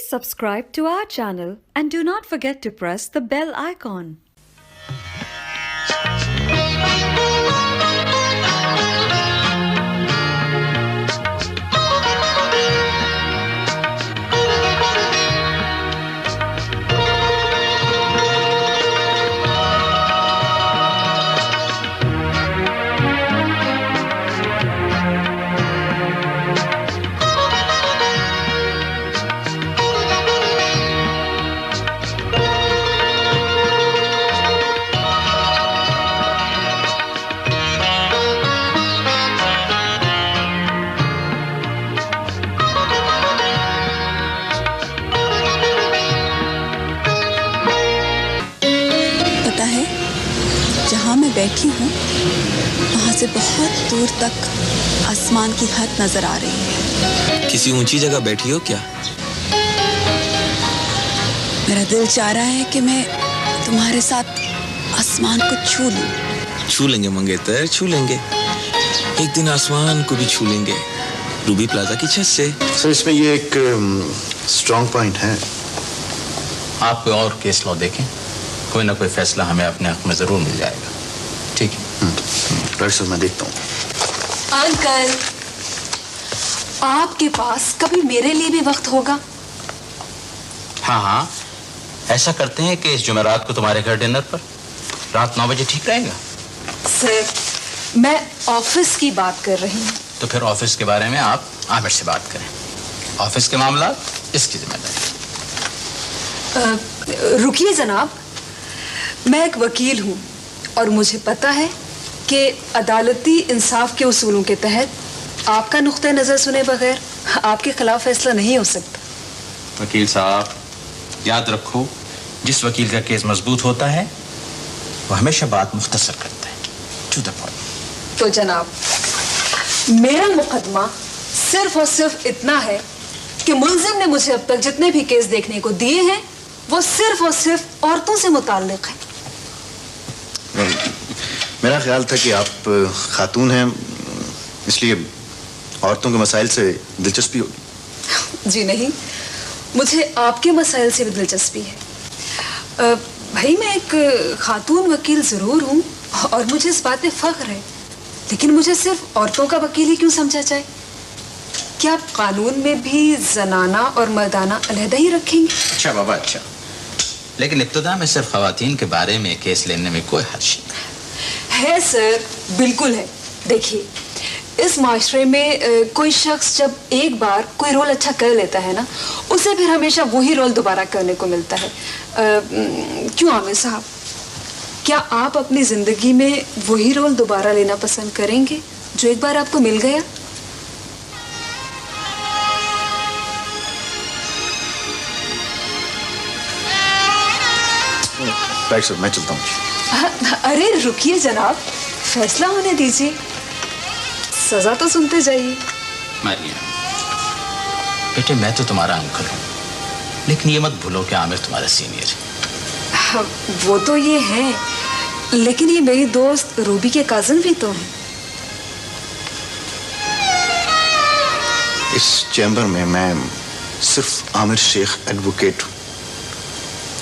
Please subscribe to our channel and do not forget to press the bell icon. जहाँ मैं बैठी हूँ वहाँ से बहुत दूर तक आसमान की हद नजर आ रही है। किसी ऊंची जगह बैठी हो क्या? मेरा दिल चाह रहा है कि मैं तुम्हारे साथ आसमान को छू लूं। छू लेंगे मंगेतर, छू लेंगे। एक दिन आसमान को भी छू लेंगे, रूबी प्लाजा की छत से। सर इसमें ये एक स्ट्रॉन्ग पॉइंट है। आप कोई और केस लॉ देखें, कोई ना कोई फैसला हमें अपने हक में जरूर मिल जाएगा। ठीक है डॉक्टर साहब मैं देखता हूँ। अंकल, आपके पास कभी मेरे लिए भी वक्त होगा? हाँ हाँ, ऐसा करते हैं कि इस जुमेरात को तुम्हारे घर डिनर पर रात 9 बजे ठीक रहेगा? सर, मैं ऑफिस की बात कर रही हूँ। तो फिर ऑफिस के बारे में आप आमिर से बात करें। ऑफिस के मामला इसकी जिम्मेदारी। रुकिए जनाब, मैं एक वकील हूँ और मुझे पता है कि अदालती इंसाफ के उसूलों के तहत आपका नुक्ता नज़र सुने बगैर आपके खिलाफ फैसला नहीं हो सकता। वकील साहब, याद रखो, जिस वकील का केस मजबूत होता है वो हमेशा बात मुख्तसर करता है। To the point. तो जनाब, मेरा मुकदमा सिर्फ और सिर्फ इतना है कि मुल्जिम ने मुझे अब तक जितने भी केस देखने को दिए हैं वो सिर्फ और सिर्फ औरतों से मुताल्लिक है। मेरा ख्याल था कि आप खातून हैं, इसलिए औरतों के मसाइल से दिलचस्पी होगी। जी नहीं, मुझे आपके मसाइल से भी दिलचस्पी है। भाई, मैं एक खातून वकील ज़रूर हूँ और मुझे इस बात पे फ़ख्र है, लेकिन मुझे सिर्फ औरतों का वकील ही क्यों समझा जाए? क्या आप कानून में भी जनाना और मर्दाना अलहदा ही रखेंगे? अच्छा बाबा, अच्छा, लेकिन इब्तिदा में सिर्फ खवातीन के बारे में केस लेने में कोई हर्ज नहीं है। सर, बिल्कुल है। देखिए, इस माशरे में कोई शख्स जब एक बार कोई रोल अच्छा कर लेता है ना, उसे फिर हमेशा वही रोल दोबारा करने को मिलता है। क्यों आमिर साहब, क्या आप अपनी जिंदगी में वही रोल दोबारा लेना पसंद करेंगे जो एक बार आपको मिल गया? राइट सर, मैं चलता हूँ। अरे रुकिए जनाब, फैसला होने दीजिए। सजा तो सुनते जाइए। मरियम बेटे, मैं तो तुम्हारा अंकल हूँ, लेकिन ये मत भूलो कि आमिर तुम्हारा सीनियर है। वो तो ये है, लेकिन ये मेरी दोस्त रूबी के कजन भी तो हैं। इस चैम्बर में मैं सिर्फ आमिर शेख एडवोकेट हूँ,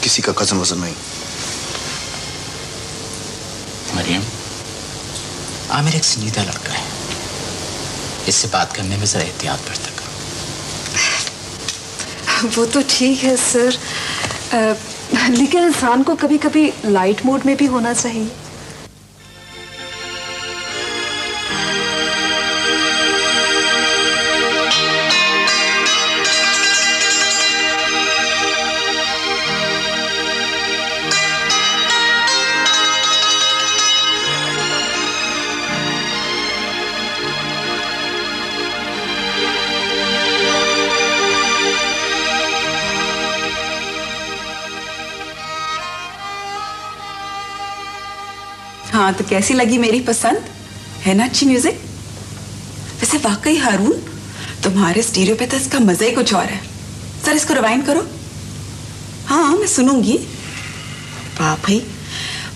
किसी का कजन वजन नहीं। मरियम, आमिर एक संजीदा लड़का है, इससे बात करने में जरा एहतियात बरता करो। वो तो ठीक है सर, लेकिन इंसान को कभी कभी लाइट मोड में भी होना चाहिए। हाँ, तो कैसी लगी मेरी पसंद? है ना अच्छी म्यूजिक? वैसे वाकई हारून, तुम्हारे स्टीरियो पे तो इसका मजा ही कुछ और है। सर, इसको रिवाइंड करो। हाँ, मैं सुनूंगी। वाह भाई,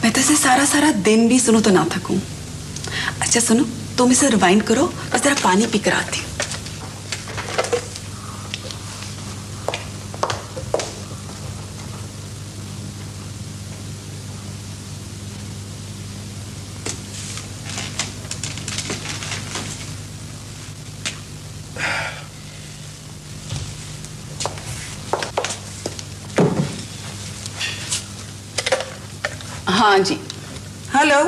मैं तो इसे सारा सारा दिन भी सुनूं तो ना थकूं। अच्छा सुनो, तुम इसे रिवाइंड करो, बस जरा पानी पी कर आती हूँ। हाँ जी। हेलो।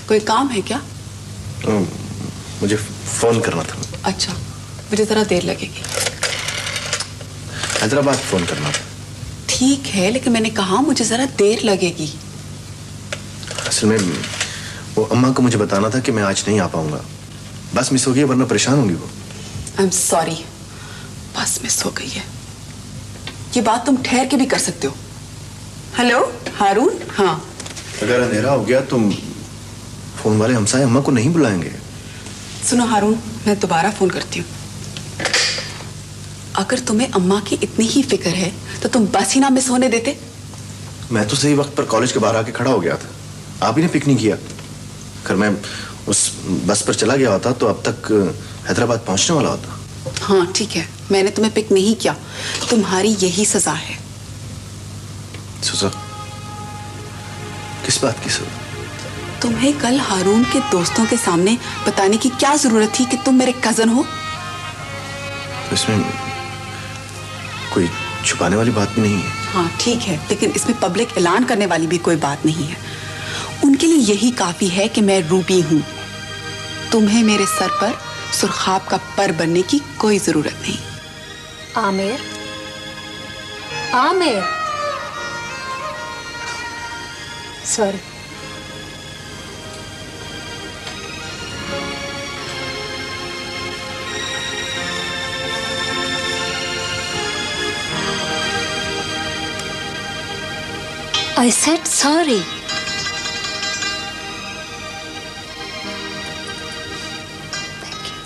कोई काम है क्या? मुझे फोन करना था। अच्छा, मुझे जरा देर लगेगी। हैदराबाद फोन करना था। ठीक है, लेकिन मैंने कहा मुझे जरा देर लगेगी। असल में वो अम्मा को मुझे बताना था कि मैं आज नहीं आ पाऊंगा। बस मिस हो गई है, वरना परेशान होंगी वो। आई एम सॉरी, बस मिस हो गई है। ये बात तुम ठहर के भी कर सकते हो। हेलो हारून। हाँ, अगर अंधेरा हो गया तो फोन वाले हमसाए अम्मा को नहीं बुलाएंगे। सुनो हारून, मैं दोबारा फोन करती हूँ। अगर तुम्हें अम्मा की इतनी ही फिक्र है तो तुम बस ही ना मिस होने देते। मैं तो सही वक्त पर कॉलेज के बाहर आके खड़ा हो गया था। आप ही ने पिक नहीं किया। अगर मैं उस बस पर चला गया होता तो अब तक हैदराबाद पहुंचने वाला होता। हाँ ठीक है, मैंने तुम्हें पिक नहीं किया, तुम्हारी यही सजा है। सजा? किस बात की सजा? तुम्हें कल हारून के दोस्तों के सामने बताने की क्या जरूरत थी कि तुम मेरे कजन हो? तो इसमें कोई छुपाने वाली बात भी नहीं है। हाँ ठीक है, लेकिन इसमें पब्लिक ऐलान करने वाली भी कोई बात नहीं है। उनके लिए यही काफी है कि मैं रूबी हूं। तुम्हें मेरे सर पर सुरखाब का पर बनने की कोई जरूरत नहीं। Aamir, Aamir, sorry. I said sorry. Thank you.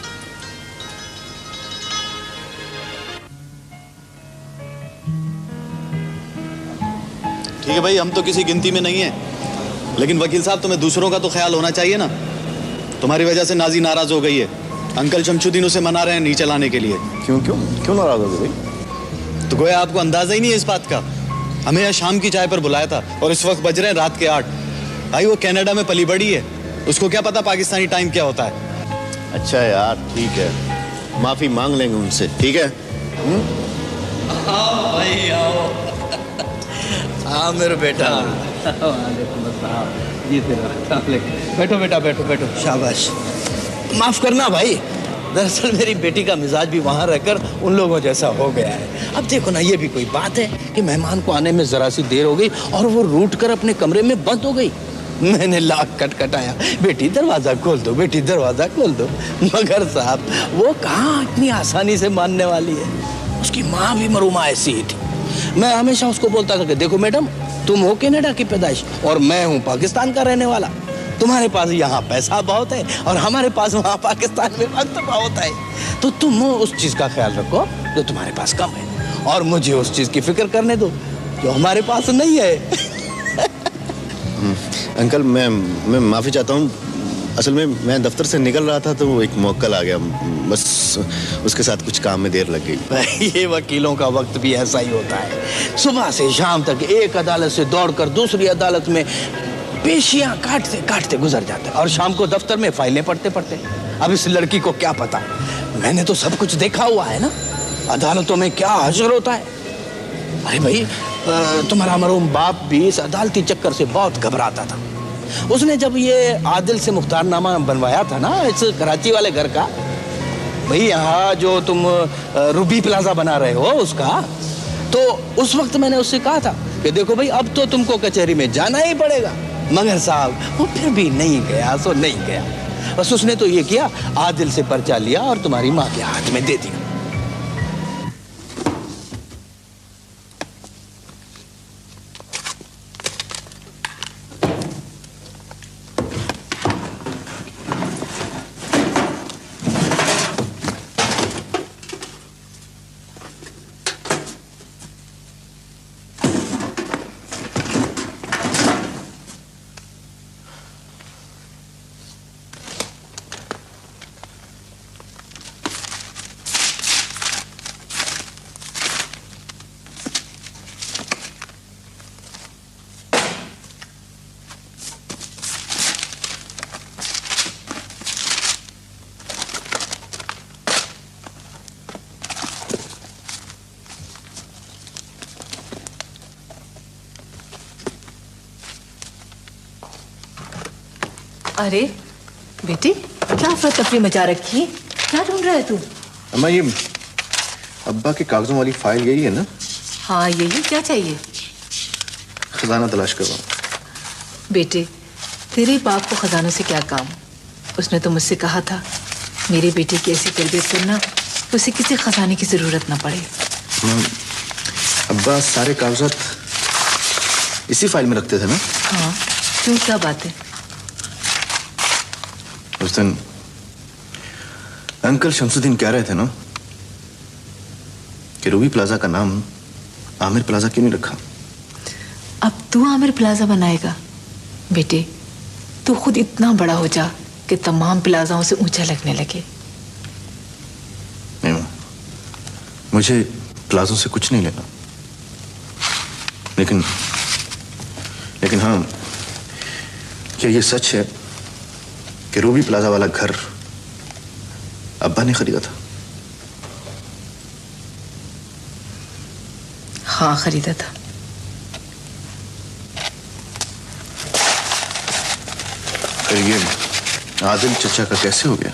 ठीक है भाई, हम तो किसी गिनती में नहीं है, लेकिन वकील साहब तुम्हें दूसरों का तो ख्याल होना चाहिए ना। तुम्हारी वजह से नाजी नाराज हो गई है। अंकल शमशुद्दीन उसे मना रहे हैं नीचे लाने के लिए। क्यों क्यों क्यों नाराज हो गए भाई? तो गोया आपको अंदाजा ही नहीं है इस बात का। हमें यहाँ शाम की चाय पर बुलाया था और इस वक्त बज रहे हैं रात के 8। भाई वो कनाडा में पली बड़ी है, उसको क्या पता पाकिस्तानी टाइम क्या होता है। अच्छा यार, ठीक है, माफी मांग लेंगे उनसे, ठीक है? आओ भाई आओ। हाँ मेरे बेटा। बैठो बेटा, बैठो बैठो। शाबाश। माफ करना भाई, दरअसल मेरी बेटी का मिजाज भी वहाँ रहकर उन लोगों जैसा हो गया है। अब देखो ना, ये भी कोई बात है कि मेहमान को आने में जरा सी देर हो गई और वो रूठ कर अपने कमरे में बंद हो गई। मैंने लाख खटखटाया, बेटी दरवाजा खोल दो, बेटी दरवाजा खोल दो, मगर साहब वो कहाँ इतनी आसानी से मानने वाली है। उसकी माँ भी मरूमा ऐसी ही थी। मैं हमेशा उसको बोलता था कि देखो मैडम, तुम हो कनाडा की पैदाइश और मैं हूँ पाकिस्तान का रहने वाला। तुम्हारे पास यहाँ पैसा बहुत है और हमारे पास वहाँ पाकिस्तान में वक्त बहुत है, तो तुम उस चीज का ख्याल रखो जो तुम्हारे पास कम है और मुझे उस चीज की फिक्र करने दो जो हमारे पास नहीं है। अंकल, मैं माफी चाहता हूँ। असल में मैं दफ्तर से निकल रहा था तो एक मौक्कल आ गया, बस उसके साथ कुछ काम में देर लग गई। ये वकीलों का वक्त भी ऐसा ही होता है। सुबह से शाम तक एक अदालत से दौड़कर दूसरी अदालत में पेशियां काटते काटते गुजर जाते हैं और शाम को दफ्तर में फाइलें पढ़ते पढ़ते। अब इस लड़की को क्या पता, मैंने तो सब कुछ देखा हुआ है ना, अदालतों में क्या हशर होता है। अरे भाई, तुम्हारा मरहूम बाप भी इस अदालती चक्कर से बहुत घबराता था। उसने जब ये आदिल से मुख्तारनामा बनवाया था ना इस कराची वाले घर का, भाई यहाँ जो तुम रूबी प्लाजा बना रहे हो उसका, तो उस वक्त मैंने उससे कहा था कि देखो भाई, अब तो तुमको कचहरी में जाना ही पड़ेगा। मगर साहब वो फिर भी नहीं गया, सो नहीं गया। बस उसने तो ये किया, आदिल से पर्चा लिया और तुम्हारी माँ के हाथ में दे दिया। अरे बेटी, क्या अफरा तफरी मचा रखी है? क्या ढूंढ रहा है तू? अम्मा ये अब्बा के कागजों वाली फाइल यही है ना? हाँ यही। क्या चाहिए? खजाना तलाश कर रहा हूँ। बेटे, तेरे बाप को खजानों से क्या काम? उसने तो मुझसे कहा था मेरी बेटी की ऐसी तरबियत करना उसे किसी खजाने की जरूरत ना पड़े। अब्बा सारे कागजात इसी फाइल में रखते थे ना? हाँ, क्यों, क्या बात है? उस दिन अंकल शमसुद्दीन कह रहे थे ना कि रूबी प्लाजा का नाम आमिर प्लाजा क्यों नहीं रखा? अब तू आमिर प्लाजा बनाएगा? बेटे, तू खुद इतना बड़ा हो जा कि तमाम प्लाजाओं से ऊंचा लगने लगे। नहीं मां, मुझे प्लाजों से कुछ नहीं लेना, लेकिन हाँ, क्या ये सच है कि रूबी प्लाजा वाला घर अब्बा ने खरीदा था? हाँ, खरीदा था। फिर ये आदिल चचा का कैसे हो गया?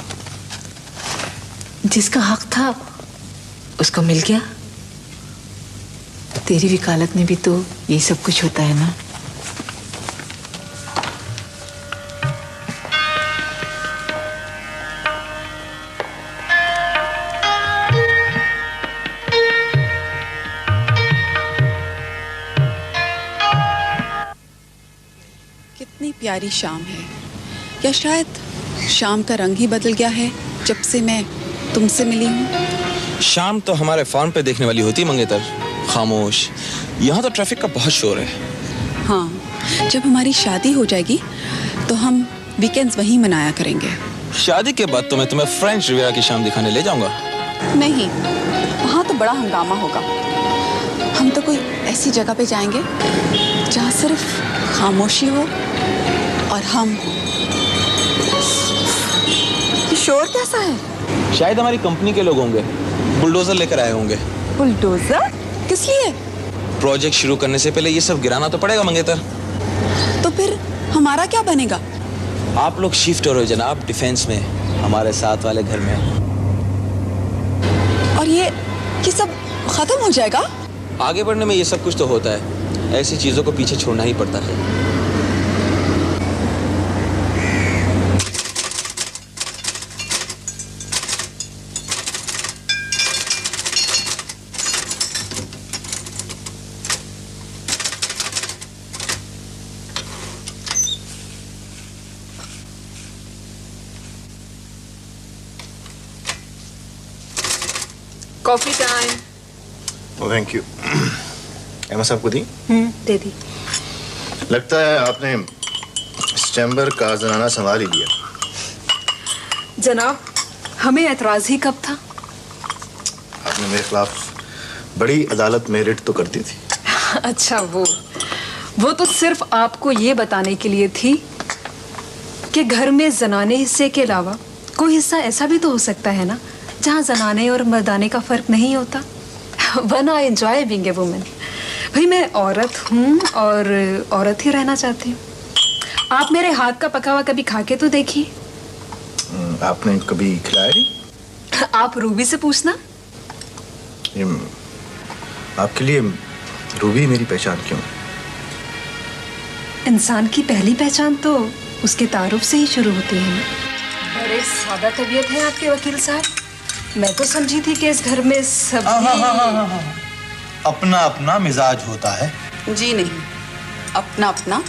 जिसका हक था उसको मिल गया। तेरी वकालत में भी तो यही सब कुछ होता है ना। कितनी प्यारी शाम है, या शायद शाम का रंग ही बदल गया है जब से मैं तुमसे मिली हूँ। शाम तो हमारे फार्म पे देखने वाली होती मंगेतर, खामोश। यहाँ तो ट्रैफिक का बहुत शोर है। हाँ, जब हमारी शादी हो जाएगी तो हम वीकेंड्स वहीं मनाया करेंगे। शादी के बाद तो मैं तुम्हें फ्रेंच रिविera की शाम दिखाने ले जाऊंगा। नहीं, वहाँ तो बड़ा हंगामा होगा। हम तो कोई ऐसी जगह पे जाएंगे जहाँ सिर्फ खामोशी हो और हम हो। ये शोर कैसा है? शायद हमारी कंपनी के लोग होंगे, बुलडोजर लेकर आए होंगे। बुलडोजर? किस लिए? प्रोजेक्ट शुरू करने से पहले ये सब गिराना तो पड़ेगा मंगेतर। तो फिर हमारा क्या बनेगा? आप लोग शिफ्ट हो रहे हो जनाब डिफेंस में, हमारे साथ वाले घर में। और ये सब खत्म हो जाएगा? आगे बढ़ने में ये सब कुछ तो होता है, ऐसी चीजों को पीछे छोड़ना ही पड़ता है। Coffee time. Thank you. एमा साहब को दी? दे दी। लगता है आपने इस चैम्बर का जनाना संभाल ही लिया। जनाब, हमें एतराज ही कब था? आपने मेरे खिलाफ बड़ी अदालत में रिट तो करती थी। अच्छा, वो तो सिर्फ आपको ये बताने के लिए थी कि घर में जनाने हिस्से के अलावा कोई हिस्सा ऐसा भी तो हो सकता है ना जहाँ जनाने और मर्दाने का फर्क नहीं होता। One I enjoy being a woman. भाई, मैं औरत हूँ और औरत ही रहना चाहती हूँ। आप मेरे हाथ का पका हुआ कभी खा के तो देखिए। आपने कभी खिलाया नहीं? आप रूबी से पूछना। आपके लिए रूबी मेरी पहचान क्यों? इंसान की पहली पहचान तो उसके तारुफ से ही शुरू होती है ना। बड़े सादा तबीयत है आपके वकील साहब। मैं तो समझी थी कि इस घर में सब अपना अपना मिजाज होता है। जी नहीं, अपना अपना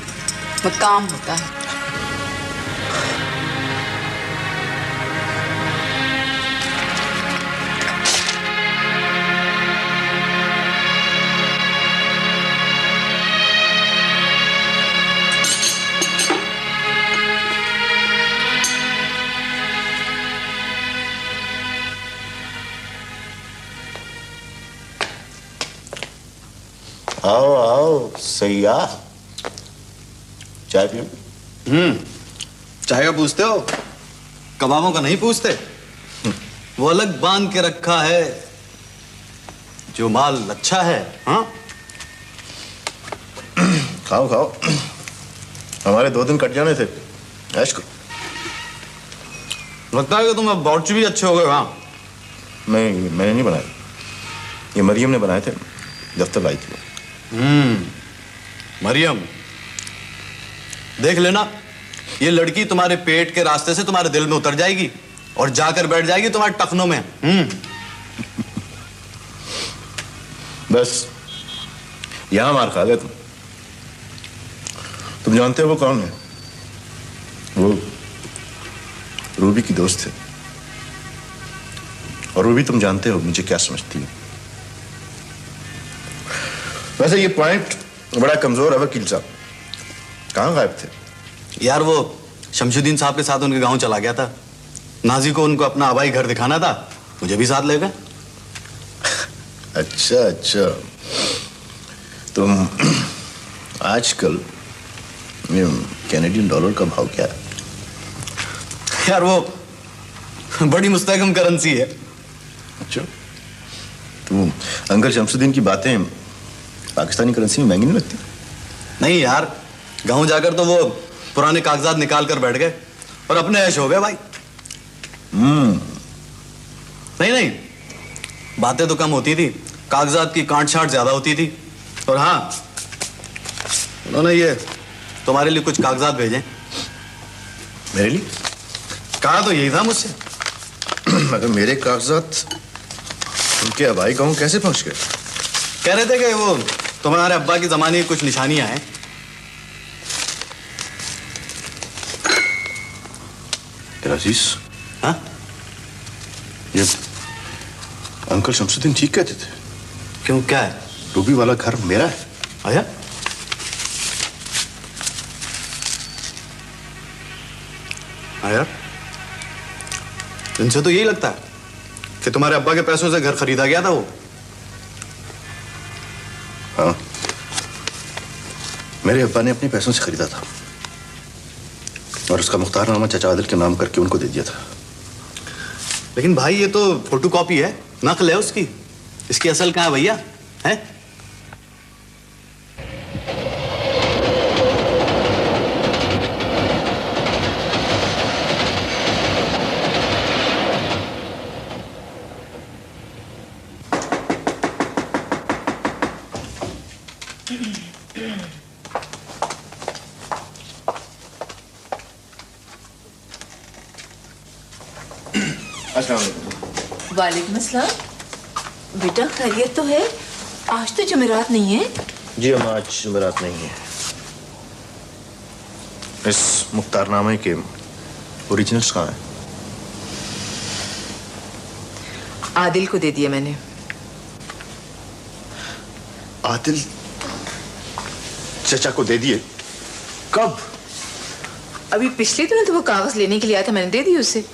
मकाम होता है। आओ आओ सैया, चाय पियो। चाय का पूछते हो, कबाबों का नहीं पूछते। वो अलग बांध के रखा है, जो माल अच्छा है। हाँ, खाओ खाओ, हमारे 2 दिन कट जाने थे। ऐश को। लगता है कि तुम अब बावर्ची भी अच्छे हो गए। हाँ, मैंने नहीं बनाया, ये मरियम ने बनाए थे, दफ्तर लाई थी। मरियम, देख लेना, ये लड़की तुम्हारे पेट के रास्ते से तुम्हारे दिल में उतर जाएगी और जाकर बैठ जाएगी तुम्हारे टखनों में। बस यहां मार खा गए तुम जानते हो वो कौन है? वो रूबी की दोस्त है, और रूबी तुम जानते हो मुझे क्या समझती है। वैसे ये पॉइंट बड़ा कमजोर है वकील साहब, कहां गायब थे? यार वो शमशुद्दीन साहब के साथ उनके गांव चला गया था। नाजी को उनको अपना आबाई घर दिखाना था, मुझे भी साथ ले गए। अच्छा, तुम आजकल ये कैनेडियन डॉलर का भाव क्या है? यार वो बड़ी मुस्तहकम करेंसी है। अच्छा, तो अंकल शमसुद्दीन की बातें पाकिस्तानी करेंसी में महंगी नहीं लगती? नहीं यार, गांव जाकर तो वो पुराने कागजात निकाल कर बैठ गए और अपने ऐश हो गए भाई। नहीं, बातें तो कम होती थी, कागजात की कांट छांट ज्यादा होती थी। और हाँ, उन्होंने ये तुम्हारे लिए कुछ कागजात भेजे। मेरे लिए? कहा तो यही था मुझसे। मगर मेरे कागजात उनके आबाई गांव कैसे पहुंच गए? कह रहे थे कि वो तुम्हारे अब्बा की जमाने की कुछ निशानियां हैं। अजीज, हाँ? ये अंकल शमसुद्दीन ठीक कहते थे। क्यों, क्या है? रूबी वाला घर मेरा है। आया? आया? इनसे तो यही लगता है कि तुम्हारे अब्बा के पैसों से घर खरीदा गया था वो। हाँ, मेरे अब्बा ने अपने पैसों से खरीदा था और उसका मुख्तारनामा चाचा आदिल के नाम करके उनको दे दिया था। लेकिन भाई ये तो फोटो कॉपी है, नकल है उसकी। इसकी असल कहाँ है भैया? है? वालेकुम अस्सलाम। बेटा खैरियत तो है? आज तो जुमेरात नहीं है। जी हम आज जुमेरात नहीं है। इस मुख्तारनामे के ओरिजिनल्स कहाँ हैं? आदिल को दे दिया मैंने। आदिल चचा को दे दिए? कब? अभी पिछले दिनों तो वो कागज लेने के लिए आया था, मैंने दे दी उसे।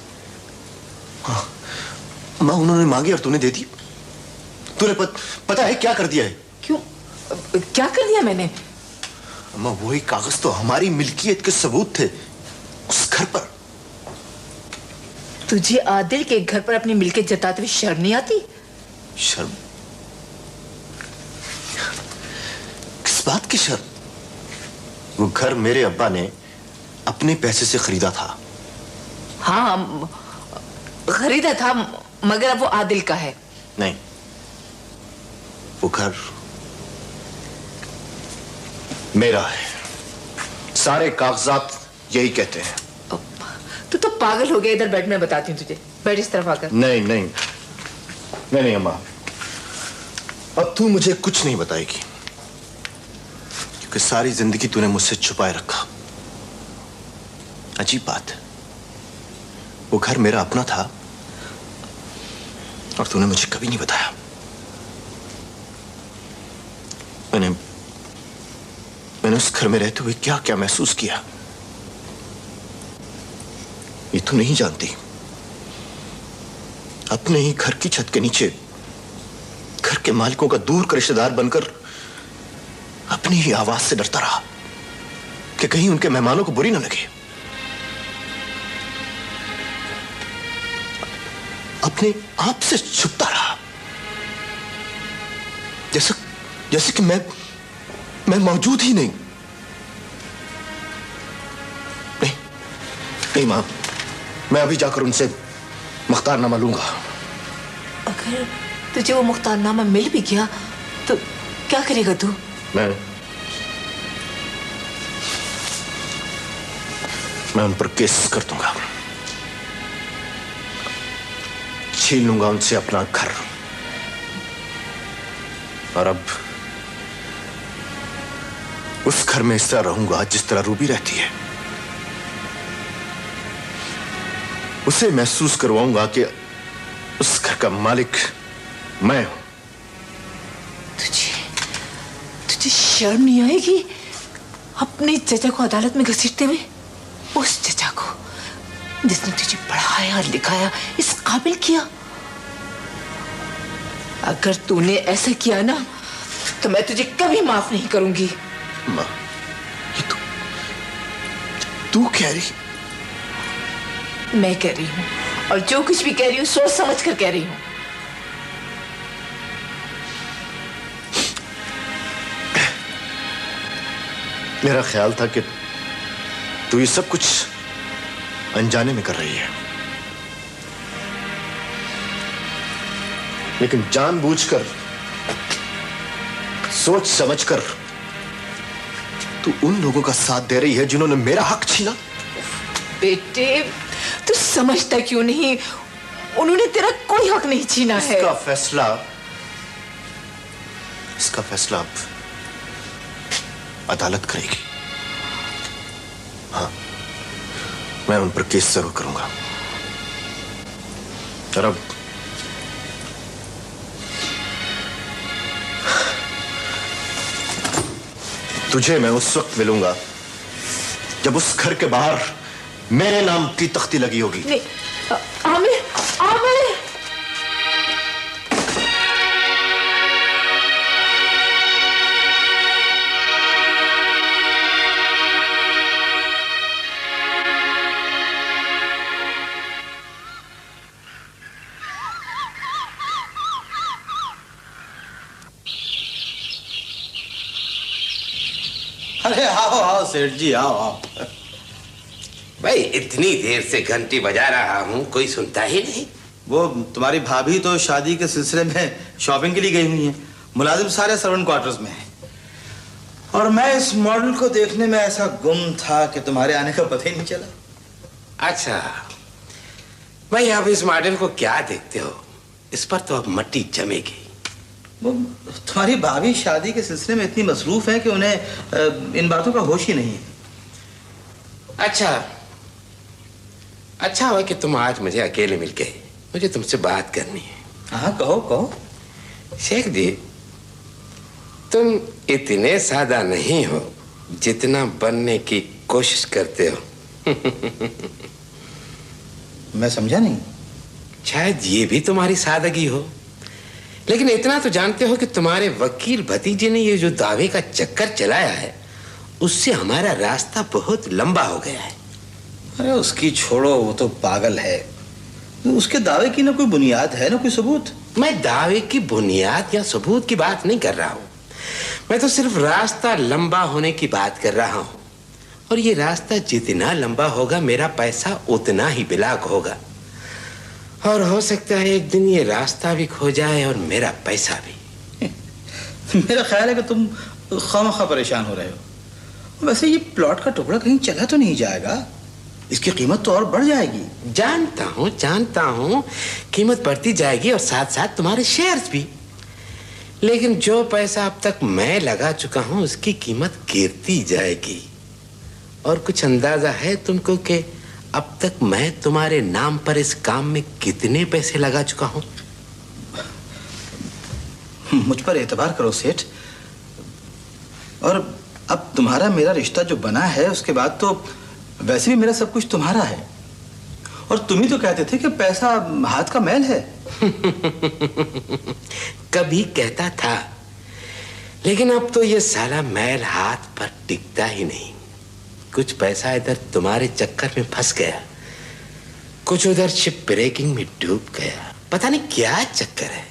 माँ, उन्होंने मांगी और तूने दे दी? तूने पता है क्या कर दिया है? क्यों, क्या कर दिया मैंने? अम्मा, वही कागज तो हमारी मिल्कियत के सबूत थे उस घर पर। तुझे आदिल के घर पर अपनी मिल्कियत जताते हुए शर्म नहीं आती? शर्म? किस बात की शर्म? वो घर मेरे अब्बा ने अपने पैसे से खरीदा था। हाँ, खरीदा था, मगर अब वो आदिल का है। नहीं, वो घर मेरा है। सारे कागजात यही कहते हैं। तू तो पागल हो गया। इधर बैठ, मैं बताती हूँ तुझे। बैठ इस तरफ आकर। नहीं अम्मा, अब तू मुझे कुछ नहीं बताएगी, क्योंकि सारी जिंदगी तूने मुझसे छुपाए रखा। अजीब बात है, वो घर मेरा अपना था और तूने मुझे कभी नहीं बताया। मैंने उस घर में रहते हुए क्या क्या महसूस किया, ये तू नहीं जानती। अपने ही घर की छत के नीचे घर के मालिकों का दूर का रिश्तेदार बनकर अपनी ही आवाज से डरता रहा कि कहीं उनके मेहमानों को बुरी न लगे। अपने आप से छुपता रहा, जैसे कि मैं मौजूद ही नहीं। नहीं मां, मैं अभी जाकर उनसे मुख्तारनामा लूंगा। अगर तुझे वो मुख्तारनामा मिल भी गया तो क्या करेगा तू? मैं उन पर केस कर दूंगा, छीन लूंगा उनसे अपना घर। और अब उस घर में इस तरह रहूंगा जिस तरह रूबी रहती है। उसे महसूस करवाऊंगा कि उस घर का मालिक मैं हूं। तुझे शर्म नहीं आएगी अपने चचा को अदालत में घसीटते हुए? उस चचा को जिसने तुझे पढ़ाया लिखाया, इस काबिल किया। अगर तूने ऐसा किया ना तो मैं तुझे कभी माफ नहीं करूंगी। माँ, ये तू कह रही? मैं कह रही हूं, और जो कुछ भी कह रही हूं सोच समझ कर कह रही हूं। मेरा ख्याल था कि तू ये सब कुछ अनजाने में कर रही है, लेकिन जानबूझकर, सोच समझकर तू उन लोगों का साथ दे रही है जिन्होंने मेरा हक छीना। बेटे, तू समझता क्यों नहीं? उन्होंने तेरा कोई हक नहीं छीना है। इसका फैसला अब अदालत करेगी। हाँ, मैं उन पर केस जरूर करूंगा। और अब तुझे मैं उस वक्त मिलूंगा जब उस घर के बाहर मेरे नाम की तख्ती लगी होगी। नहीं, आमिर, आमिर। अरे आओ आओ सेठ जी, आओ आओ। भाई इतनी देर से घंटी बजा रहा हूँ, कोई सुनता ही नहीं। वो तुम्हारी भाभी तो शादी के सिलसिले में शॉपिंग के लिए गई हुई हैं। मुलाजिम सारे सर्वेंट क्वार्टर्स में हैं। और मैं इस मॉडल को देखने में ऐसा गुम था कि तुम्हारे आने का पता ही नहीं चला। अच्छा भाई, आप इस मॉडल को क्या देखते हो? इस पर तो अब मट्टी जमेगी। वो तुम्हारी भाभी शादी के सिलसिले में इतनी मसरूफ है कि उन्हें इन बातों का होश ही नहीं है। अच्छा हुआ कि तुम आज मुझे अकेले मिल गए। मुझे तुमसे बात करनी है। हाँ, कहो कहो। शेख जी, तुम इतने सादा नहीं हो जितना बनने की कोशिश करते हो। मैं समझा नहीं। शायद ये भी तुम्हारी सादगी हो, लेकिन इतना तो जानते हो कि तुम्हारे वकील भतीजे ने ये जो दावे का चक्कर चलाया है, उससे हमारा रास्ता बहुत लंबा हो गया है। अरे उसकी छोड़ो, वो तो पागल है। उसके दावे की ना कोई बुनियाद है ना कोई सबूत। मैं दावे की बुनियाद या सबूत की बात नहीं कर रहा हूं, मैं तो सिर्फ रास्ता लंबा होने की बात कर रहा हूं। और ये रास्ता जितना लंबा होगा मेरा पैसा उतना ही बिलाक होगा। और हो सकता है एक दिन ये रास्ता भी खो जाए और मेरा पैसा भी। मेरा ख्याल है कि तुम खामखा परेशान हो रहे हो। वैसे ये प्लॉट का टुकड़ा कहीं चला तो नहीं जाएगा? इसकी कीमत तो और बढ़ जाएगी। जानता हूं कीमत बढ़ती जाएगी और साथ साथ तुम्हारे शेयर्स भी। लेकिन जो पैसा अब तक मैं लगा चुका हूं उसकी कीमत गिरती जाएगी। और कुछ अंदाजा है तुमको कि अब तक मैं तुम्हारे नाम पर इस काम में कितने पैसे लगा चुका हूं? मुझ पर एतबार करो सेठ। और अब तुम्हारा मेरा रिश्ता जो बना है उसके बाद तो वैसे भी मेरा सब कुछ तुम्हारा है। और तुम ही तो कहते थे कि पैसा हाथ का मैल है। कभी कहता था, लेकिन अब तो ये साला मैल हाथ पर टिकता ही नहीं। कुछ पैसा इधर तुम्हारे चक्कर में फंस गया, कुछ उधर शिप ब्रेकिंग में डूब गया। पता नहीं क्या चक्कर है।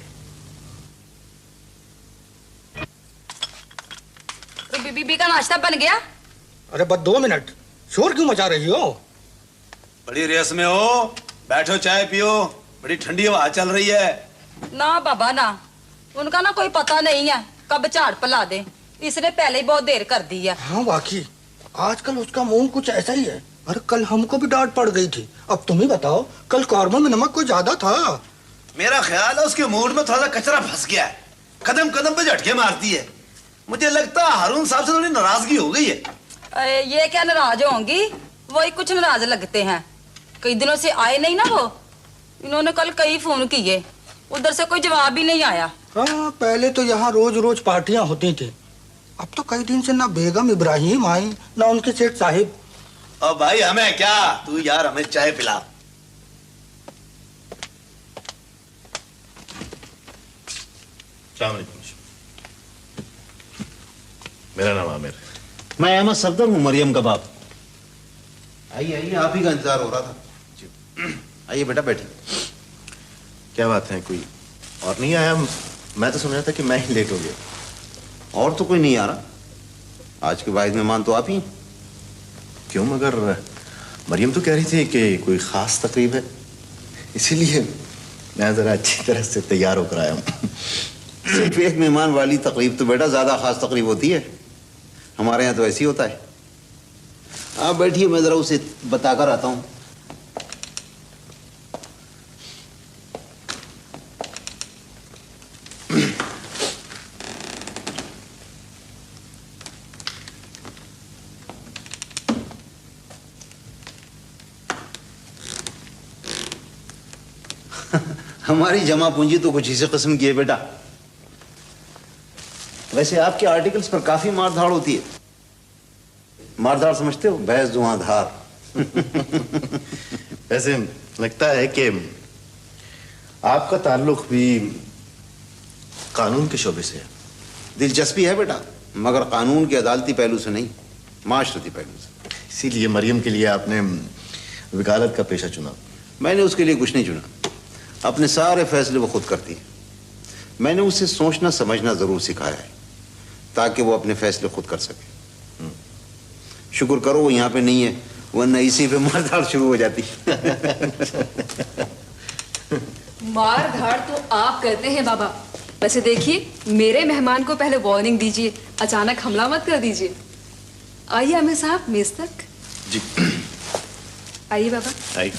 बीबी का नाश्ता बन गया? अरे बस 2 मिनट, शोर क्यों मचा रही हो? बड़ी रेस में हो, बैठो चाय पियो, बड़ी ठंडी हवा चल रही है। ना बाबा ना, उनका ना कोई पता नहीं है कब झाड़ पला दे, इसने पहले ही बहुत देर कर दी है। हाँ वाकई आजकल उसका मूड कुछ ऐसा ही है। अरे कल हमको भी डांट पड़ गई थी। अब तुम ही बताओ, कल कॉर्मा में नमक कोई ज्यादा था। मेरा ख्याल है उसके मूड में थोड़ा कचरा फंस गया है, कदम कदम पे झटके मारती है। मुझे लगता है हारून साहब से थोड़ी नाराजगी हो गई है। ये क्या नाराज होंगी, वही कुछ नाराज लगते हैं। कई दिनों से आए नहीं ना वो, इन्होंने कल कई फोन किए, उधर से कोई जवाब भी नहीं आया। हाँ पहले तो यहाँ रोज रोज पार्टियां होती थी, अब तो कई दिन से ना बेगम इब्राहिम आई ना उनके सेठ साहिब। अब भाई हमें क्या, तू यार हमें चाय पिला। मेरा नाम आमिर। मैं अहमद सफदर हूँ, मरियम का बाप। आइए आइए, आप ही का इंतजार हो रहा था। आइए बेटा बैठिए। क्या बात है, कोई और नहीं आया? मैं तो समझा था कि मैं ही लेट हो गया। और तो कोई नहीं आ रहा, आज के वाहिद मेहमान तो आप ही। क्यों, मगर मरियम तो कह रही थी कि कोई खास तकरीब है, इसीलिए मैं जरा अच्छी तरह से तैयार होकर आया हूँ। सिर्फ एक मेहमान वाली तकरीब तो बेटा ज्यादा खास तकरीब होती है, हमारे यहाँ तो ऐसी होता है। आप बैठिए, मैं जरा उसे बताकर आता हूँ। हमारी जमा पूंजी तो कुछ इसी किस्म की है बेटा। वैसे आपके आर्टिकल्स पर काफी मारधाड़ होती है। मारधाड़ समझते हो, भैंस धुआंधार। वैसे लगता है कि आपका ताल्लुक भी कानून के शोबे से है। दिलचस्पी है बेटा, मगर कानून के अदालती पहलू से नहीं, माशरती पहलू से। इसीलिए मरियम के लिए आपने वकालत का पेशा चुना। मैंने उसके लिए कुछ नहीं चुना, अपने सारे फैसले वो खुद करती है। मैंने उसे सोचना समझना जरूर सिखाया है ताकि वो अपने फैसले खुद कर सके। शुक्र करो वो यहाँ पे नहीं है, वरना इसी पे मारधाड़ शुरू हो जाती। मारधाड़ तो आप करते हैं बाबा। वैसे देखिए, मेरे मेहमान को पहले वार्निंग दीजिए, अचानक हमला मत कर दीजिए। आइए आमिर साहब, मेज तक। जी आइए बाबा। आइए।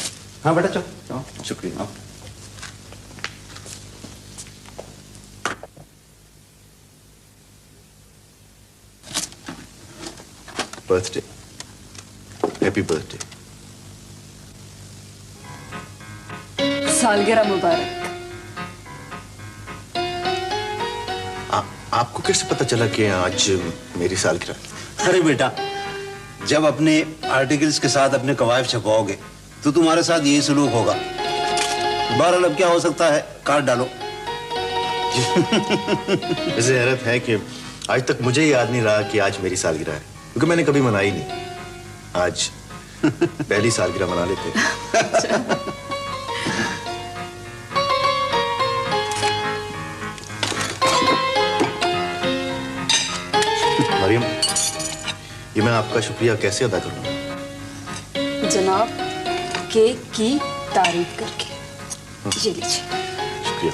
हाँ बेटा चलो, शुक्रिया। Birthday, happy birthday. सालगिरह मुबारक। आपको कैसे पता चला कि आज मेरी सालगिरह? अरे बेटा, जब अपने आर्टिकल्स के साथ अपने कवायद छपवाओगे तो तुम्हारे साथ यही सलूक होगा। बहरहाल अब क्या हो सकता है, काट डालो। वैसे हैरत है कि आज तक मुझे याद नहीं रहा कि आज मेरी सालगिरह है, क्योंकि मैंने कभी मनाई नहीं। आज पहली सालगिरह मना लेते हैं। मरियम, ये मैं आपका शुक्रिया कैसे अदा करूंगा? जनाब, केक की तारीफ करके। ये लीजिए। शुक्रिया।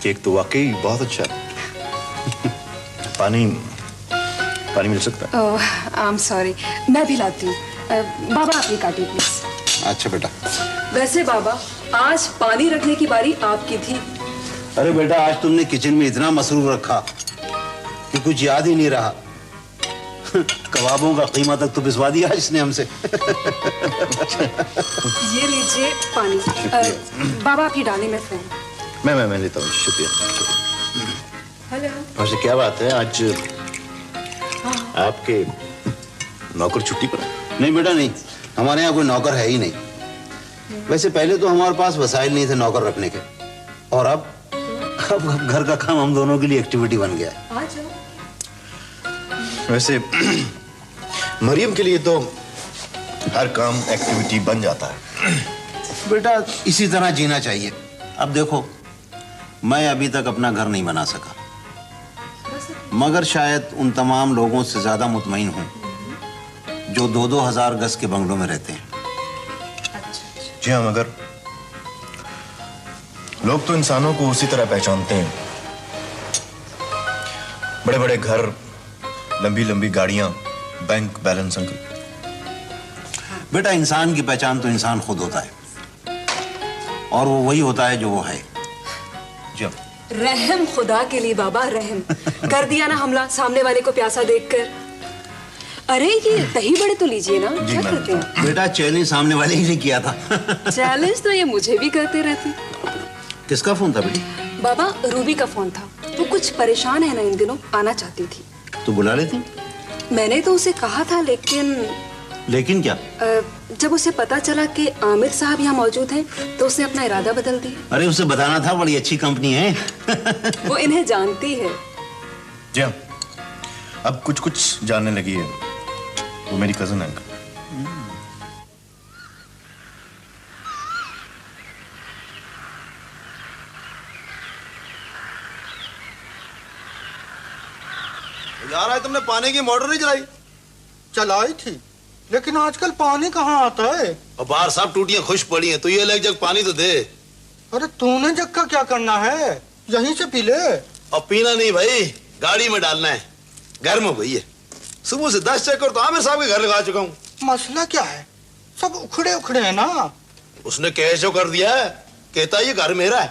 केक तो वाकई बहुत अच्छा है। पानी मिल सकता है? आई एम सॉरी, मैं भी लाती हूँ। बाबा आप ये काटिए प्लीज। अच्छा बेटा। वैसे बाबा, आज पानी रखने की बारी आपकी थी। अरे बेटा, आज तुमने किचन में इतना मसरूफ रखा कि कुछ याद ही नहीं रहा। कबाबों का कीमा तक तो भिजवा दिया इसने हमसे। ये लीजिए पानी। बाबा आप ही डालें, मैं फोन। मैं लेता हूँ, शुक्रिया। हेलो। वैसे क्या बात है, आज आपके नौकर छुट्टी पर है? नहीं बेटा नहीं, हमारे यहाँ कोई नौकर है ही नहीं। वैसे पहले तो हमारे पास वसाइल नहीं थे नौकर रखने के, और अब घर का काम हम दोनों के लिए एक्टिविटी बन गया है। आ जाओ। वैसे मरियम के लिए तो हर काम एक्टिविटी बन जाता है। बेटा इसी तरह जीना चाहिए। अब देखो, मैं अभी तक अपना घर नहीं बना सका, मगर शायद उन तमाम लोगों से ज्यादा मुतमईन हूं जो 2-2 हजार गज के बंगलों में रहते हैं। जी हाँ, मगर लोग तो इंसानों को उसी तरह पहचानते हैं। बड़े बड़े घर, लंबी लंबी गाड़ियां, बैंक बैलेंस। अंकल बेटा, इंसान की पहचान तो इंसान खुद होता है और वो वही होता है जो वो है। जी हाँ। रहम खुदा के लिए बाबा, रहम कर दिया ना हमला सामने वाले को प्यासा देखकर। अरे ये दही बड़े तो लीजिए ना। क्या करते हैं बेटा? चैलेंज सामने वाले ही ने किया था। चैलेंज तो ये मुझे भी करते रहते। किसका फोन था बेटी? बाबा, रूबी का फोन था। वो कुछ परेशान है ना इन दिनों, आना चाहती थी। तो बुला लेती। मैंने तो उसे कहा था, लेकिन क्या? जब उसे पता चला कि आमिर साहब यहाँ मौजूद हैं, तो उसने अपना इरादा बदल दिया। अरे उसे बताना था, बड़ी अच्छी कंपनी है। वो इन्हें जानती है। जी हाँ, अब कुछ कुछ जानने लगी है। वो मेरी कजन है। अंकल यार, आज तुमने पानी की मोटर नहीं चलाई? चलाई थी, लेकिन आजकल पानी कहाँ आता है? और बाहर सब टूटियां खुश पड़ी हैं, तो ये ले जग पानी तो दे। अरे तूने जग का क्या करना है? यहीं से पी ले। और पीना नहीं भाई, गाड़ी में डालना है। गर्म हो गई है। सुबह से 10 चक्कर तो आमिर साहब के घर लगा चुका हूँ। मसला क्या है? सब उखड़े उखड़े हैं ना। उसने कैश जो कर दिया है, कहता ये घर मेरा है।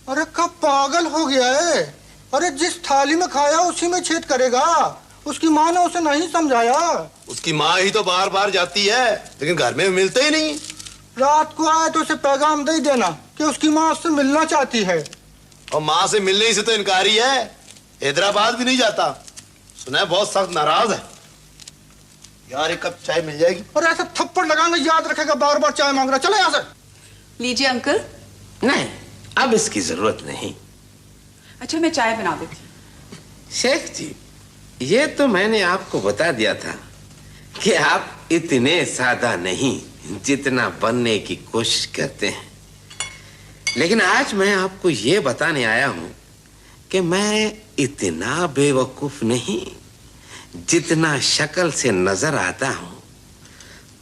अरे कब पागल हो गया है? अरे जिस थाली में खाया उसी में छेद करेगा। उसकी माँ ने उसे नहीं समझाया। उसकी माँ ही तो बार बार जाती है, लेकिन घर में मिलते ही नहीं। रात को आए तो उसे पैगाम दे देना कि उसकी माँ उससे मिलना चाहती है। और माँ से मिलने से तो इनकारी है, हैदराबाद भी नहीं जाता। सुना है बहुत सख्त नाराज है। यार एक कप चाय मिल जाएगी? और ऐसा थप्पड़ लगाएंगे, याद रखेगा बार बार चाय मांग रहा। चलो यहाँ से। लीजिए अंकल। नहीं, अब इसकी जरूरत नहीं। अच्छा, मैं चाय बना देती। शेख जी, ये तो मैंने आपको बता दिया था कि आप इतने सादा नहीं जितना बनने की कोशिश करते हैं। लेकिन आज मैं आपको ये बताने आया हूं कि मैं इतना बेवकूफ नहीं जितना शक्ल से नजर आता हूं।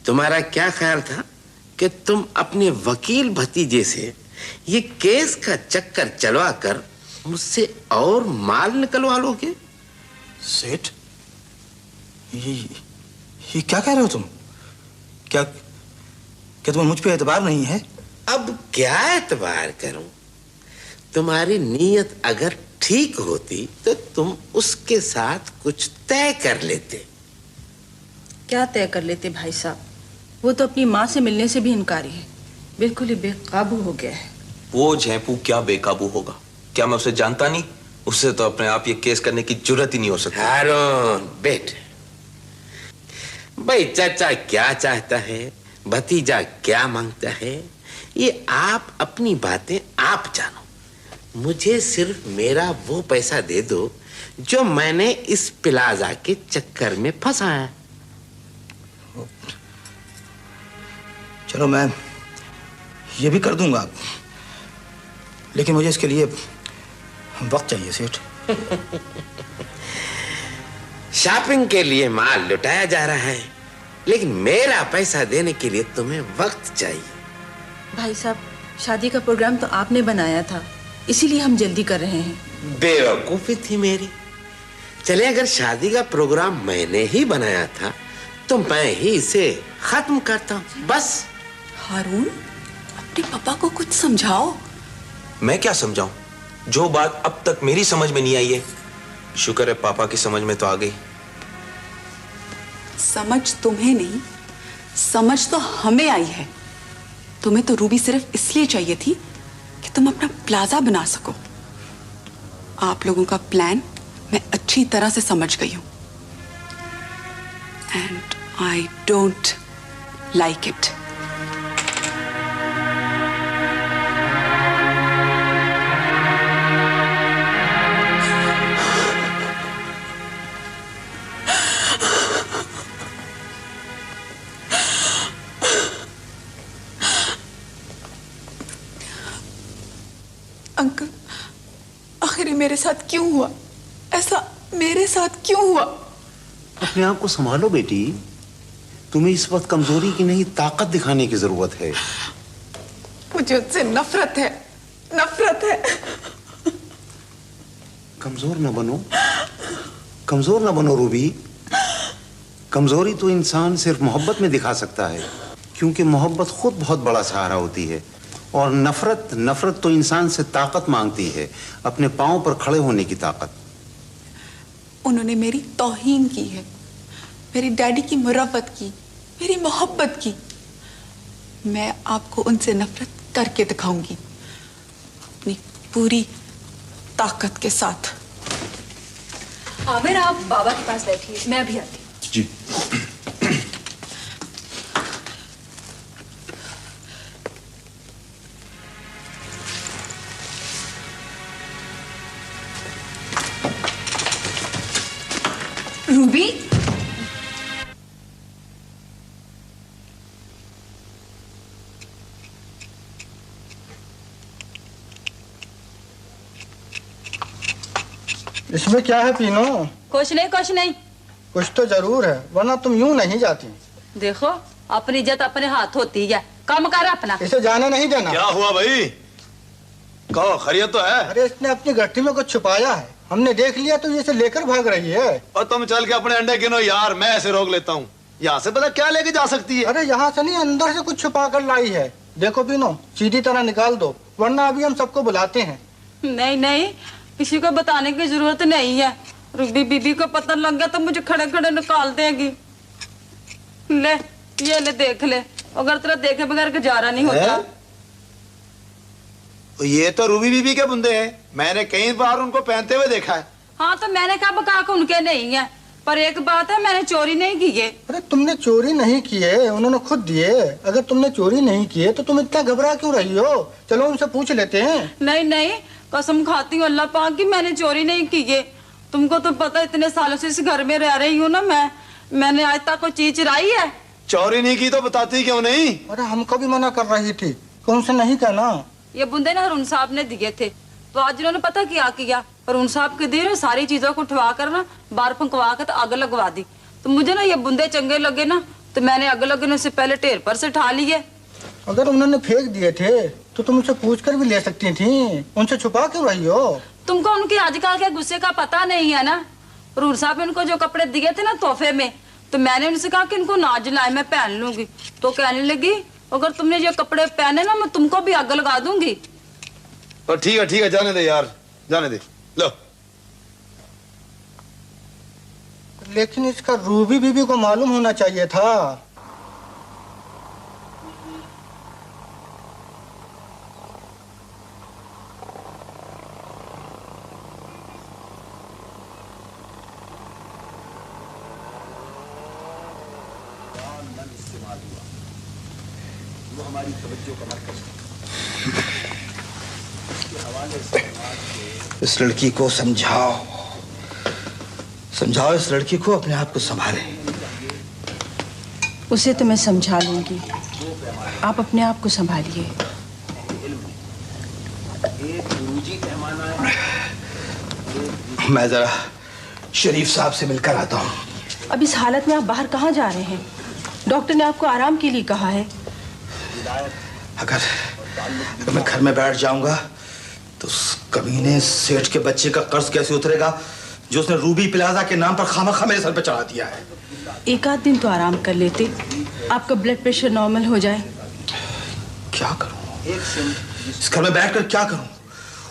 तुम्हारा क्या ख्याल था कि तुम अपने वकील भतीजे से ये केस का चक्कर चलवा कर मुझसे और माल निकलवा लोगे? सेठ, ये क्या कह रहे हो तुम? क्या तुम्हें मुझ पे एतबार नहीं है? अब क्या एतबार करूं? तुम्हारी नीयत अगर ठीक होती तो तुम उसके साथ कुछ तय कर लेते। क्या तय कर लेते भाई साहब? वो तो अपनी माँ से मिलने से भी इनकारी है। बिल्कुल ही बेकाबू हो गया है। वो जयपू क्या बेकाबू होगा? क्या मैं उसे जानता नहीं? उससे तो अपने आप ये केस करने की जुर्रत ही नहीं हो सकती। हारून बेट, भाई चाचा क्या चाहता है, भतीजा क्या मांगता है, ये आप अपनी बातें आप जानो। मुझे सिर्फ मेरा वो पैसा दे दो जो मैंने इस प्लाजा के चक्कर में फंसा है। चलो, मैं ये भी कर दूंगा, लेकिन मुझे इसके लिए वक्त चाहिए सेठ। शॉपिंग के लिए माल लुटाया जा रहा है, लेकिन मेरा पैसा देने के लिए तुम्हें वक्त चाहिए। भाई साहब, शादी का प्रोग्राम तो आपने बनाया था, इसीलिए हम जल्दी कर रहे हैं। बेवकूफी थी मेरी। चले, अगर शादी का प्रोग्राम मैंने ही बनाया था तो मैं ही इसे खत्म करता हूं, बस। हारून, अपने पापा को कुछ समझाओ। मैं क्या समझाऊं? जो बात अब तक मेरी समझ में नहीं आई है, शुक्र है पापा की समझ में तो आ गई। समझ तुम्हें नहीं, समझ तो हमें आई है। तुम्हें तो रूबी सिर्फ इसलिए चाहिए थी कि तुम अपना प्लाजा बना सको। आप लोगों का प्लान मैं अच्छी तरह से समझ गई हूं, and I don't like it. Uncle, आखिर ये मेरे साथ क्यों हुआ? ऐसा मेरे साथ क्यों हुआ? अपने आप को संभालो बेटी, तुम्हें इस वक्त कमजोरी की नहीं ताकत दिखाने की जरूरत है। मुझे उससे नफरत है, नफरत है। कमजोर न बनो, कमजोर न बनो रूबी। कमजोरी तो इंसान सिर्फ मोहब्बत में दिखा सकता है, क्योंकि मोहब्बत खुद बहुत बड़ा सहारा होती है। और नफरत तो इंसान से ताकत मांगती है, अपने पांव पर खड़े होने की ताकत। उन्होंने मेरी तौहीन की है, मेरी डैडी की मुरव्वत की, मेरी मोहब्बत की। मैं आपको उनसे नफरत करके दिखाऊंगी, अपनी पूरी ताकत के साथ। आमिर, आप बाबा के पास बैठिए, मैं अभी आती हूँ। जी। रूबी, इसमें क्या है पीनो? कुछ नहीं, कुछ नहीं। कुछ तो जरूर है, वरना तुम यूं नहीं जाती। देखो, अपनी इज्जत अपने हाथ होती है, काम कर अपना। इसे जाने नहीं देना। क्या हुआ भाई? कहो, खैरियत तो है? अरे इसने अपनी गट्टी में कुछ छुपाया है, हमने देख लिया तो ये इसे लेकर भाग रही है। और तुम चल के अपने अंडे गिनो यार, मैं ऐसे रोक लेता हूँ। यहाँ से पता क्या लेके जा सकती है? अरे यहाँ से नहीं, अंदर से कुछ छुपा कर लाई है। देखो पीनो, सीधी तरह निकाल दो, वरना अभी हम सबको बुलाते हैं। नहीं नहीं, किसी को बताने की जरूरत नहीं है। रूबी बीबी को पता लग गया तो मुझे खड़े खड़े निकाल देगी। ले, ये ले, देख ले, अगर तेरा देखे बगैर गुजारा नहीं होता। ये तो रूबी बीबी के बुंदे हैं, मैंने कई बार उनको पहनते हुए देखा है। हाँ, तो मैंने कहा बका के उनके नहीं है, पर एक बात है, मैंने चोरी नहीं की है। अरे तुमने चोरी नहीं किए, उन्होंने खुद दिए। अगर तुमने चोरी नहीं किए तो तुम इतना घबरा क्यों रही हो? चलो उनसे पूछ लेते हैं। नहीं नहीं, कसम खाती हूँ अल्लाह पाक की, मैंने चोरी नहीं की है। तुमको तो पता, इतने सालों से इस घर में रह रही हूँ ना मैंने आज तक कोई चीज चुराई है? चोरी नहीं की तो बताती क्यों नहीं? अरे हमको भी मना कर रही थी, कौन से नहीं कहना। ये बुंदे ना अरुण साहब ने दिए थे, तो आज इन्होंने पता क्या किया, अरुण साहब के दिए सारी चीजों को उठवा कर ना बाहर फंकवा कर तो आग लगवा दी। तो मुझे ना ये बुंदे चंगे लगे ना, तो मैंने आग लगने से पहले ढेर पर से उठा लिए। अगर उन्होंने फेंक दिए थे तो तुम उनसे पूछ कर भी ले सकती थी, उनसे छुपा क्यों रही हो? तुमको उनके आजकल के गुस्से का पता नहीं है ना। अरुण साहब ने उनको जो कपड़े दिए थे ना तोहफे में, तो मैंने उनसे कहा कि इनको ना जलाए, मैं पहन लूंगी। तो कहने लगी, अगर तुमने ये कपड़े पहने ना, मैं तुमको भी आग लगा दूंगी। तो ठीक है, जाने दे यार, जाने दे। लो। लेकिन इसका रूबी बीबी को मालूम होना चाहिए था। वो हमारी तवज्जो का मरकज है। इस लड़की को समझाओ, समझाओ इस लड़की को अपने आप को संभाले। उसे तो मैं समझा लूंगी, आप अपने आप को संभालिए। मैं जरा शरीफ साहब से मिलकर आता हूँ। अब इस हालत में आप बाहर कहाँ जा रहे हैं? डॉक्टर ने आपको आराम के लिए कहा है। अगर मैं घर में बैठ जाऊंगा तो उस कमीने सेठ के बच्चे का कर्ज कैसे उतरेगा जो उसने रूबी प्लाजा के नाम पर खामखा मेरे सर पे चढ़ा दिया है। एक आध दिन तो आराम कर लेते, आपका ब्लड प्रेशर नॉर्मल हो जाए। क्या करूं? इस घर में बैठकर क्या करूं?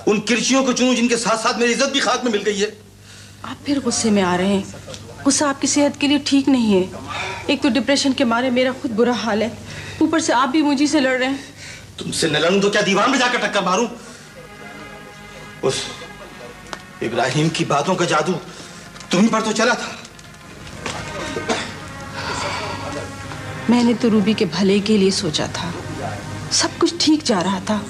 उन किरचियों को चुनूं जिनके साथ साथ मेरी इज्जत भी खाक में मिल गई है। आप फिर गुस्से में आ रहे हैं। गुस्सा आपकी सेहत के लिए ठीक नहीं है। एक तो डिप्रेशन के मारे मेरा खुद बुरा हाल है, ऊपर से आप भी मुझे से लड़ रहे हैं। तुमसे न लड़ूं तो क्या दीवार में जाकर टक्कर मारूं? उस इब्राहिम की बातों का जादू तुम्हीं पर तो चला था। मैंने तो रूबी के भले के लिए सोचा था, सब कुछ ठीक जा रहा था।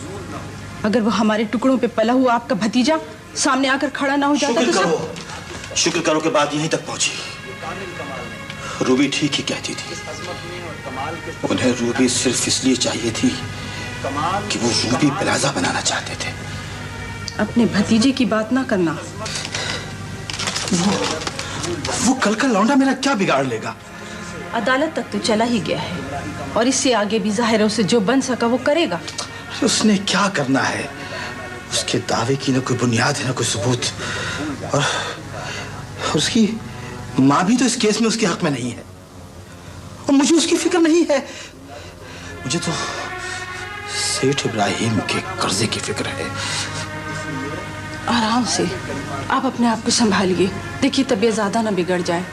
अगर वो हमारे टुकड़ों पे पला हुआ आपका भतीजा सामने आकर खड़ा ना हो जाता तो शुक्र करो कि बात यहीं तक पहुंची। रूबी ठीक ही कहती थी, उन्हें रूबी सिर्फ इसलिए चाहिए थी कि वो रूबी प्लाजा बनाना चाहते थे। अपने भतीजे की बात ना करना। वो कल का लौंडा मेरा क्या बिगाड़ लेगा? अदालत तक तो चला ही गया है और इससे आगे भी जाहिर है उसे जो बन सका वो करेगा। उसने क्या करना है? उसके दावे की ना कोई बुनियाद है ना कोई सबूत, और उसकी माँ भी तो इस केस में उसके हक में नहीं है और मुझे उसकी फिक्र नहीं है। मुझे तो सेठ इब्राहिम के कर्जे की फिक्र है। आराम से, आप अपने आप को संभालिए। देखिए तबीयत ज्यादा ना बिगड़ जाए।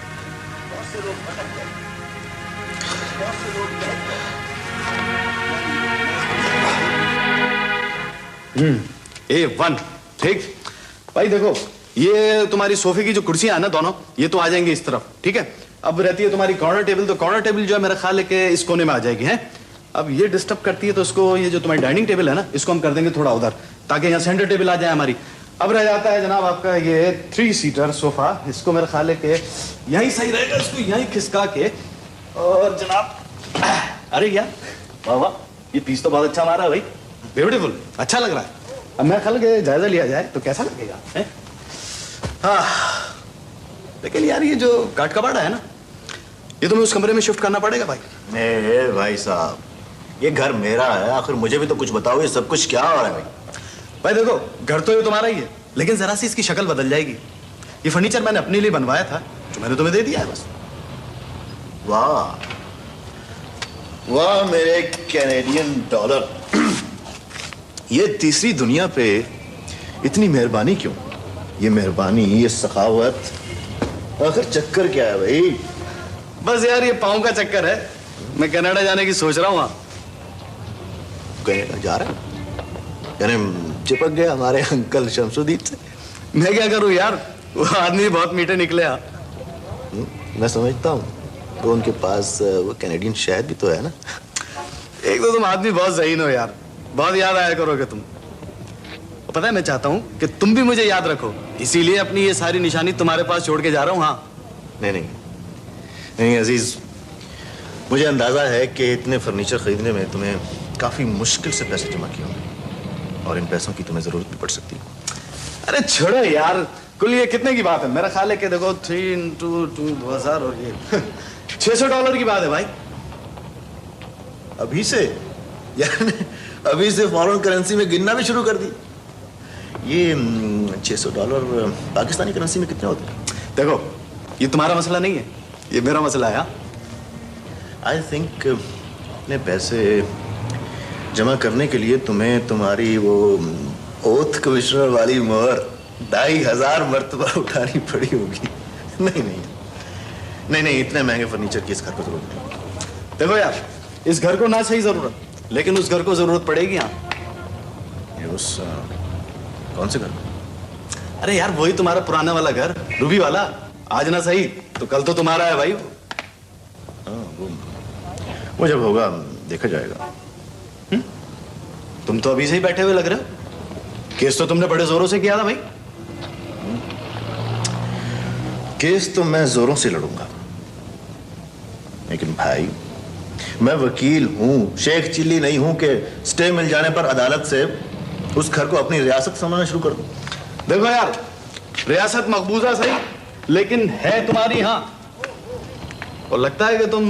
A1 ठीक भाई। देखो ये तुम्हारी सोफे की जो कुर्सियां है ना दोनों, ये तो आ जाएंगे इस तरफ, ठीक है। अब रहती है तुम्हारी कॉर्नर टेबल, तो कॉर्नर टेबल जो है मेरा ख्याल है कि इस कोने में आ जाएगी है। अब ये डिस्टर्ब करती है तो इसको, ये जो तुम्हारी डाइनिंग टेबल है ना, इसको हम कर देंगे थोड़ा उधर, ताकि यहाँ सेंटर टेबल आ जाए हमारी। अब रह जाता है जनाब आपका ये 3 सीटर सोफा, इसको मेरा ख्याल है कि यहीं सही रहेगा, इसको यहीं खिसका के। और जनाब अरे यार वाह वाह, ये पीस तो बहुत अच्छा हमारा है भाई, ब्यूटीफुल, अच्छा लग रहा है। अब मैं ख्याल के जायजा लिया जाए तो कैसा लगेगा है? हाँ लेकिन यार ये जो काट कबाड़ा है ना, ये तुम्हें उस कमरे में शिफ्ट करना पड़ेगा भाई। नहीं भाई साहब, ये घर मेरा है, आखिर मुझे भी तो कुछ बताओ, ये सब कुछ क्या हो रहा है भाई? भाई देखो घर तो ये तुम्हारा ही है, लेकिन जरा सी इसकी शक्ल बदल जाएगी। ये फर्नीचर मैंने अपने लिए बनवाया था, जो मैंने तुम्हें दे दिया है बस। वाह वाह मेरे कैनेडियन डॉलर, ये तीसरी दुनिया पे इतनी मेहरबानी क्यों? ये मेहरबानी, ये सखावत, आखिर चक्कर क्या है भाई? बस यार ये पाँव का चक्कर है, मैं कनाडा जाने की सोच रहा हूँ। वहाँ कनाडा जा रहा है? यानी चिपक गया हमारे अंकल शमसुद्दीन से? मैं क्या करूँ यार, वो आदमी बहुत मीठे निकले। मैं समझता हूँ, तो उनके पास वो कैनेडियन शहद भी तो है ना। एक तो तुम आदमी बहुत ज़हीन हो यार, बहुत याद आया करोगे तुम। पता है मैं चाहता हूँ कि तुम भी मुझे याद रखो, इसीलिए अपनी ये सारी निशानी तुम्हारे पास छोड़ के जा रहा हूँ। हाँ नहीं नहीं नहीं अजीज, मुझे अंदाजा है कि इतने फर्नीचर खरीदने में तुम्हें काफी मुश्किल से पैसे जमा किए होंगे और इन पैसों की तुम्हें जरूरत भी पड़ सकती है। अरे छोड़ो यार, कुल ये कितने की बात है? मेरा ख्याल है कि देखो 3 into 2 2000 और ये $600 की बात है भाई। अभी से यार, अभी से फॉरेन करेंसी में गिनना भी शुरू कर दी। ये $600 पाकिस्तानी करेंसी में कितने होते हैं? देखो ये तुम्हारा मसला नहीं है, ये मेरा मसला है। आई थिंक अपने पैसे जमा करने के लिए तुम्हें तुम्हारी वो ओथ कमिश्नर वाली मोहर 2500 मरतबा उठानी पड़ी होगी। नहीं नहीं नहीं नहीं, इतने महंगे फर्नीचर की इस घर को जरूरत नहीं। देखो यार, इस घर को ना सही जरूरत, लेकिन उस घर को जरूरत पड़ेगी। यहाँ ये उस कौन से घर? अरे यार वही तुम्हारा पुराना वाला घर, रूबी वाला। आज ना सही तो कल तो तुम्हारा है भाई। हाँ वो जब होगा देखा जाएगा। तुम तो अभी से ही बैठे हुए लग रहे हो। केस तो तुमने बड़े जोरों से किया था भाई। केस तो मैं जोरों से लड़ूंगा, लेकिन भाई मैं वकील हूं, शेख चिल्ली नहीं हूं कि स्टे मिल जाने पर अदालत से उस घर को अपनी रियासत समझना शुरू कर दूं। देखो यार, रियासत मकबूजा सही, लेकिन है तुम्हारी। हाँ, और लगता है कि तुम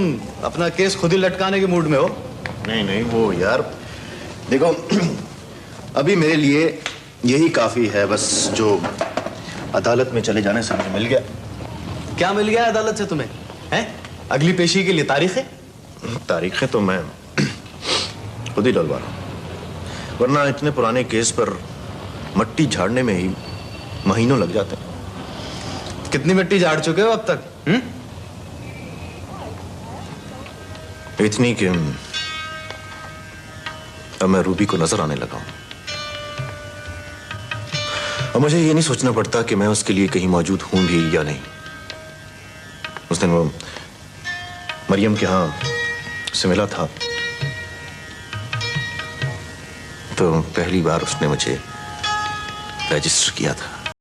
अपना केस खुद ही लटकाने के मूड में हो। नहीं नहीं, वो यार देखो अभी मेरे लिए यही काफी है बस, जो अदालत में चले जाने से मुझे मिल गया। क्या मिल गया अदालत से तुम्हें? हैं? अगली पेशी के लिए तारीखें? तारीखें तो मैं खुद ही डलवा रहा हूं, वरना इतने पुराने केस पर मट्टी झाड़ने में ही महीनों लग जाते हैं। कितनी मिट्टी झाड़ चुके हो अब तक? इतनी कि अब मैं रूबी को नजर आने लगा हूं। अब मुझे ये नहीं सोचना पड़ता कि मैं उसके लिए कहीं मौजूद हूं भी या नहीं। उस दिन वो मरियम के यहां से मिला था तो पहली बार उसने मुझे रजिस्टर किया था।